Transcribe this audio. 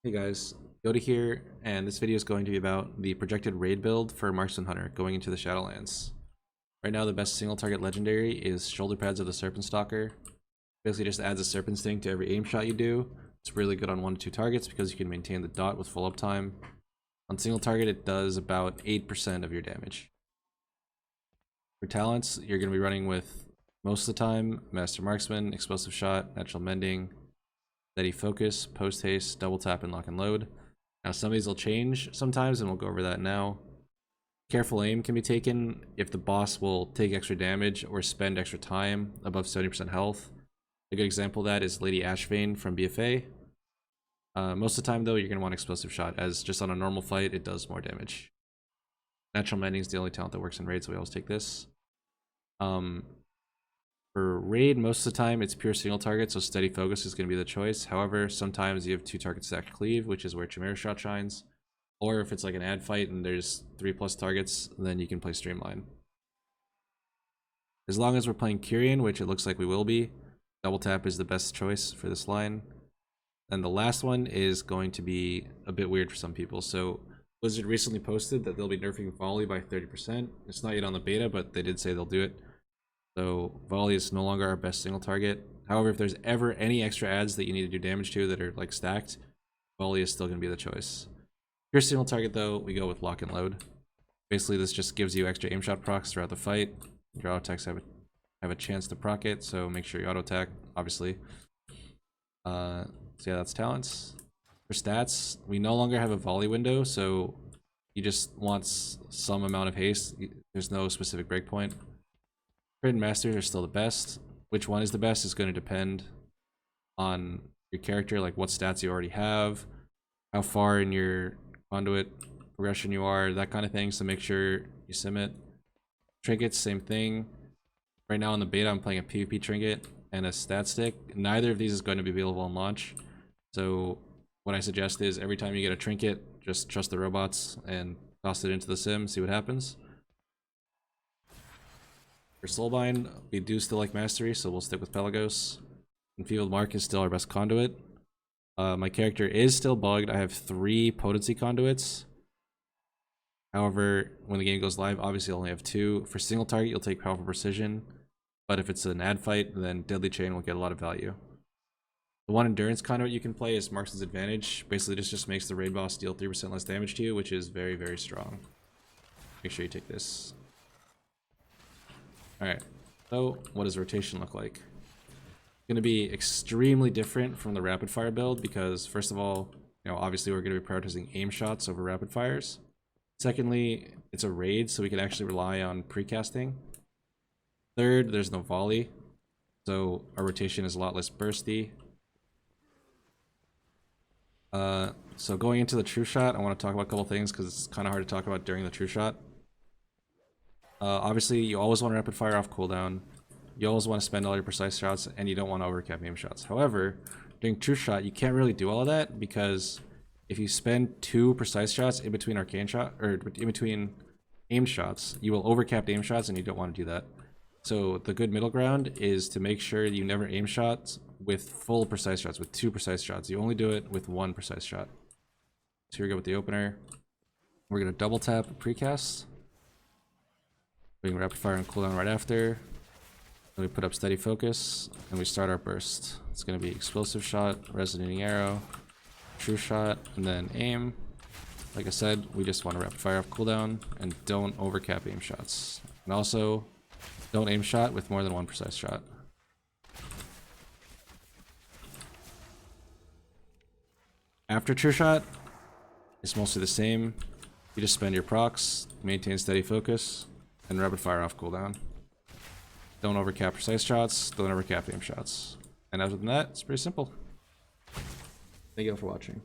Hey guys, Yoda here, and this video is going to be about the projected raid build for Marksman Hunter going into the Shadowlands. Right now the best single target legendary is Shoulder Pads of the Serpent Stalker. Basically just adds a Serpent Sting to every aim shot you do. It's really good on 1 to 2 targets because you can maintain the dot with full uptime. On single target it does about 8% of your damage. For talents, you're going to be running with, most of the time, Master Marksman, Explosive Shot, Natural Mending, Steady Focus, Post Haste, Double Tap, and Lock and Load. Now some of these will change sometimes, and we'll go over that now. Careful aim can be taken if the boss will take extra damage or spend extra time above 70% health. A good example of that is Lady Ashvane from BFA. Most of the time though, you're going to want Explosive Shot, as just on a normal fight it does more damage. Natural Mending is the only talent that works in raid, so we always take this. For raid, most of the time it's pure single target, so Steady Focus is going to be the choice. However, sometimes you have 2 target stacked cleave, which is where Chimera Shot shines. Or if it's like an ad fight and there's 3+ targets, then you can play Streamline. As long as we're playing Kyrian, which it looks like we will be, Double Tap is the best choice for this line. And the last one is going to be a bit weird for some people. So Blizzard recently posted that they'll be nerfing Volley by 30%. It's not yet on the beta, but they did say they'll do it. So Volley is no longer our best single target. However, if there's ever any extra ads that you need to do damage to that are like stacked, Volley is still going to be the choice. Pure single target though, we go with Lock and Load. Basically this just gives you extra aim shot procs throughout the fight. Your auto attacks have a chance to proc it, so make sure you auto attack, obviously. So yeah, that's talents. For stats, we no longer have a volley window, so you just want some amount of haste. There's no specific breakpoint. Crit and Masters are still the best. Which one is the best is going to depend on your character, like what stats you already have, how far in your conduit progression you are, that kind of thing, so make sure you sim it. Trinkets, same thing. Right now in the beta I'm playing a PvP trinket and a stat stick. Neither of these is going to be available on launch, so what I suggest is every time you get a trinket, just trust the robots and toss it into the sim, see what happens. For Soulbind, we do still like Mastery, so we'll stick with Pelagos. Enfeebled Mark is still our best conduit. My character is still bugged. I have 3 potency conduits. However, when the game goes live, obviously I only have 2. For single target, you'll take Powerful Precision. But if it's an ad fight, then Deadly Chain will get a lot of value. The one endurance conduit you can play is Marksman's Advantage. Basically, this just makes the raid boss deal 3% less damage to you, which is very, very strong. Make sure you take this. Alright, so what does rotation look like? It's going to be extremely different from the rapid fire build because, first of all, obviously we're going to be prioritizing aim shots over rapid fires. Secondly, it's a raid, so we can actually rely on precasting. Third, there's no volley, so our rotation is a lot less bursty. So going into the true shot, I want to talk about a couple things because it's kind of hard to talk about during the true shot. Obviously, you always want to rapid fire off cooldown. You always want to spend all your precise shots, and you don't want to overcap aim shots. However, during true shot, you can't really do all of that because if you spend 2 precise shots in between arcane shot or in between aim shots, you will overcap aim shots, and you don't want to do that. So the good middle ground is to make sure you never aim shots with full precise shots, with 2 precise shots. You only do it with 1 precise shot. So here we go with the opener. We're gonna double tap precast. We can rapid fire and cooldown right after. Then we put up Steady Focus, and we start our burst. It's going to be Explosive Shot, Resonating Arrow, True Shot, and then aim. Like I said, we just want to rapid fire off cooldown, and don't overcap aim shots. And also, don't aim shot with more than 1 precise shot. After True Shot, it's mostly the same. You just spend your procs, maintain Steady Focus, and rapid fire off cooldown. Don't overcap precise shots, don't overcap aim shots. And other than that, it's pretty simple. Thank you all for watching.